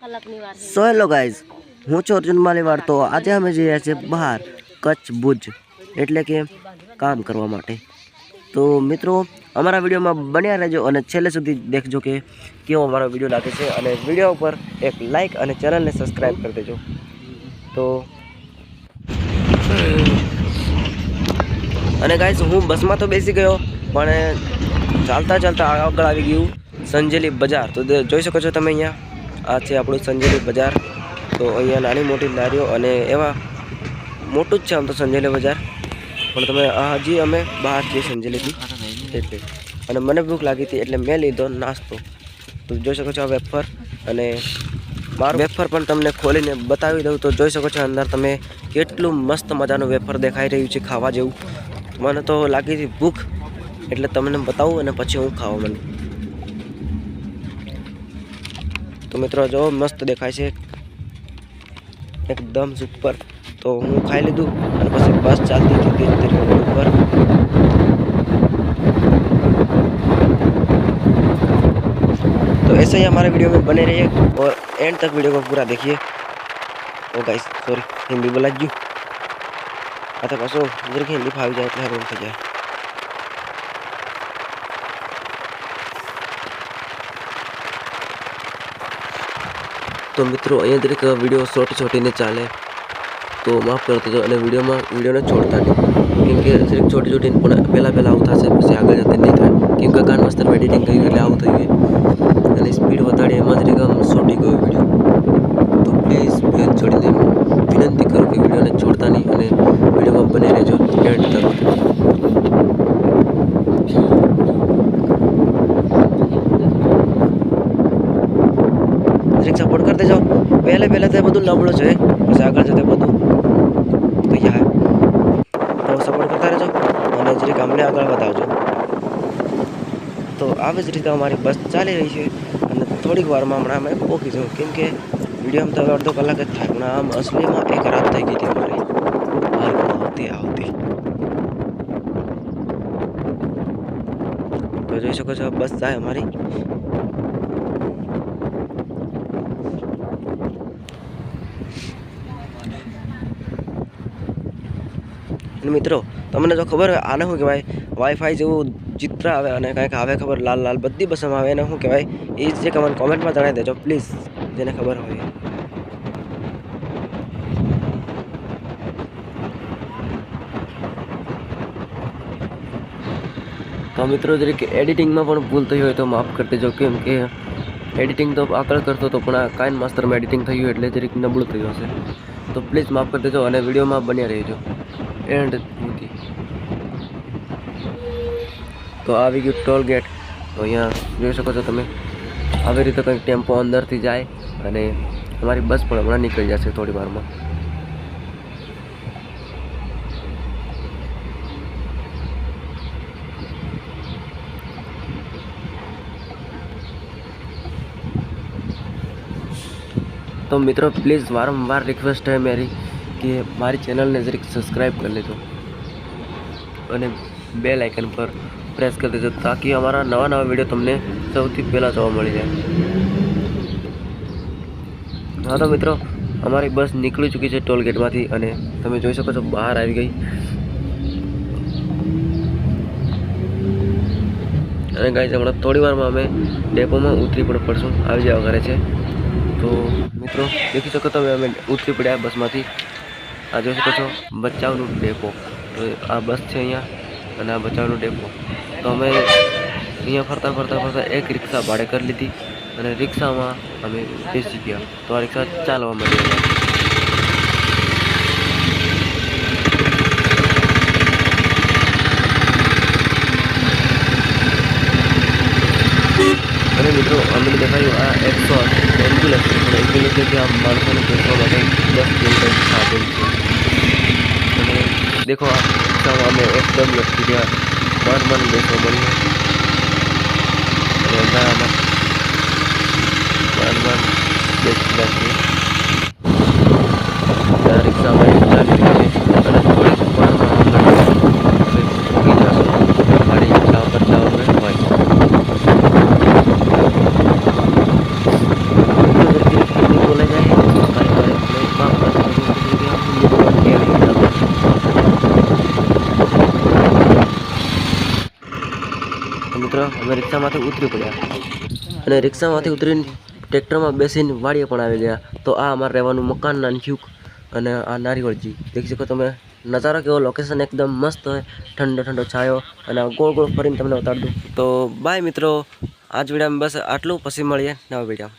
So hello guys, હું છું અર્જુન માલીવાડ। તો આજે અમે જઈ રહ્યા છીએ બહાર કચ્છ ભુજ, એટલે કે કામ કરવા માટે। તો મિત્રો અમારા વિડીયોમાં બન્યા રહેજો અને છેલ્લે સુધી દેખજો કે કેવો અમારો વિડીયો લાગે છે, અને વિડીયો ઉપર એક લાઇક અને ચેનલને સબસ્ક્રાઈબ કરી દેજો। તો અને ગાઈઝ હું બસમાં તો બેસી ગયો, પણ ચાલતા ચાલતા આગળ આવી ગયું સંજેલી બજાર। તો જોઈ શકો છો તમે, અહીંયા આ છે આપણું સંજેલી બજાર। તો અહીંયા નાની મોટી લારીઓ અને એવા મોટું જ છે આમ તો સંજેલી બજાર, પણ તમે હજી અમે બહાર છીએ સંજેલીથી એટલે, અને મને ભૂખ લાગી હતી એટલે મેં લીધો નાસ્તો। તો જોઈ શકો છો આ વેફર, અને મારું વેફર પણ તમને ખોલીને બતાવી દઉં તો જોઈ શકો છો અંદર તમે કેટલું મસ્ત મજાનું વેફર દેખાઈ રહ્યું છે ખાવા જેવું। મને તો લાગી હતી ભૂખ એટલે તમને બતાવું અને પછી હું ખાવા મને। તો મિત્રો જો મસ્ત દેખાય છે એકદમ સુપર। તો હું ખાઈ લીધું અને પછી બસ ચાલતી હતી ધીરે ધીરે રોડ ઉપર। तो ऐसे ही हमारे वीडियो में बने रहिए और एंड तक वीडियो को पूरा देखिए। ओ गाइस सॉरी हिंदी बोला जू आता पासो जरा हिंदी फावी जाए એટલે હરોન થઈ જાય। तो मित्रों अँ दरेक वीडियो छोटी छोटी ने चाले तो माफ करते जो, અને વિડીયોને છોડતા નહીં, કેમ કે જરીક छोटी छोटी પણ પહેલાં આવું થશે પછી આગળ જતા નહીં થાય, કેમ કે કાન મસ્તર એડિટિંગ કર્યું એટલે આવું થઈ ગયું અને સ્પીડ વધારી એમાં જરીક આમ છોટી ગયો વિડીયો। તો પ્લીઝ ભેદ છોડીને વિનંતી કરું કે વિડીયોને છોડતા નહીં અને વિડીયોમાં બને રહેજો એન્ડ તક। जरीक सपोर्ट करते जाओ, पहले तो બધું નબળું છે પછી આગળ જતા બધું તો યાર, તો સપોર્ટ કરતા રહેજો અને જરીક અમને આગળ વધાવજો। તો આવી જ રીતે અમારી બસ ચાલી રહી છે અને થોડીક વારમાં હમણાં અમે પહોંચી જવું, કેમ કે વિડીયોમાં તો અડધો કલાક જ થાય, પણ આમ અસલીમાં એક રાત થઈ ગઈ હતી અમારી આવતી। તો જોઈ શકો છો બસ જાય અમારી। મિત્રો તમને જો ખબર હોય આને શું કહેવાય, વાઈફાઈ જેવું ચિત્ર આવે અને કંઈક આવે ખબર લાલ લાલ બધી બસમાં આવે, એને શું કહેવાય એ જ કમેન્ટ કોમેન્ટમાં જણાવી દેજો પ્લીઝ, જેને ખબર હોય। તો મિત્રો જરીક એડિટિંગમાં પણ ભૂલ થઈ હોય તો માફ કરી દેજો, કેમ કે એડિટિંગ તો આગળ કરતો હતો પણ આ કાઇન માસ્ટરમાં એડિટિંગ થયું એટલે જરીક નબળું થયું હશે, તો પ્લીઝ માફ કરી દેજો અને વિડીયોમાં બન્યા રહેજો એન્ડ સુધી। તો આવી ગયું ટોલ ગેટ। તો અહીંયા જોઈ શકો છો તમે આવી રીતે કંઈક ટેમ્પો અંદરથી જાય અને અમારી બસ પણ હમણાં નીકળી જશે થોડી વારમાં। तो मित्रों प्लीज़ वारंवार रिक्वेस्ट है मेरी कि मारी चैनल ने जरीक सब्सक्राइब कर लेजो અને બેલ આઇકન પર પ્રેસ કરી દેજો, તાકી અમારા નવા વિડીયો તમને સૌથી પહેલાં જોવા મળી જાય। હા તો મિત્રો અમારી બસ નીકળી ચૂકી છે ટોલ ગેટમાંથી અને તમે જોઈ શકો છો બહાર આવી ગઈ। અને ગાઈસ હમણાં થોડી વારમાં અમે ડેપોમાં ઉતરી પણ પડશું, આવી જવા કરે છે। તો મિત્રો દેખી શકો તમે અમે ઉતરી પડ્યા બસમાંથી। આ જોઈ શકો છો બચાવનું ડેપો, તો આ બસ છે અહીંયા અને આ બચાવનું ડેપો। તો અમે અહીંયા ફરતા એક રિક્ષા ભાડે કરી લીધી અને રિક્ષામાં અમે બેસી ગયા। તો આ રિક્ષા ચાલવા માંડી અને મિત્રો અમને દેખાયું આ 108 એમ્બ્યુલન્સ છે, પણ એમ્બ્યુલન્સ જે આ માણસોને બેસવા માટે બસ જેવું કંઈક સાધન છે। અને દેખો આ રિક્ષામાં અમે એકદમ લટકી ગયા, મન બેસવા મળ્યું અને અંધારામાં મન બેસતા છીએ। આ રિક્ષામાં ચાલી રહી છે અને થોડીક વારમાં પહોંચી જશું અમારી રિક્ષા પર જવાનું હોય। મિત્રો અમે રિક્ષામાંથી ઉતરી પડ્યા અને રિક્ષામાંથી ઉતરીને ટ્રેક્ટરમાં બેસીને વાડીએ પણ આવી ગયા. તો આ અમારે રહેવાનું મકાન નાખ્યું અને આ નારિયેળજી દેખી શકો તમે. નજારો કેવો, લોકેશન એકદમ મસ્ત હોય, ઠંડો ઠંડો છાયો અને ગોળ ગોળ ફરીને તમને ઉતાર દઉં. તો બાય મિત્રો, આજ વિડીયોમાં બસ આટલું, પછી મળીએ નવા વિડીયો.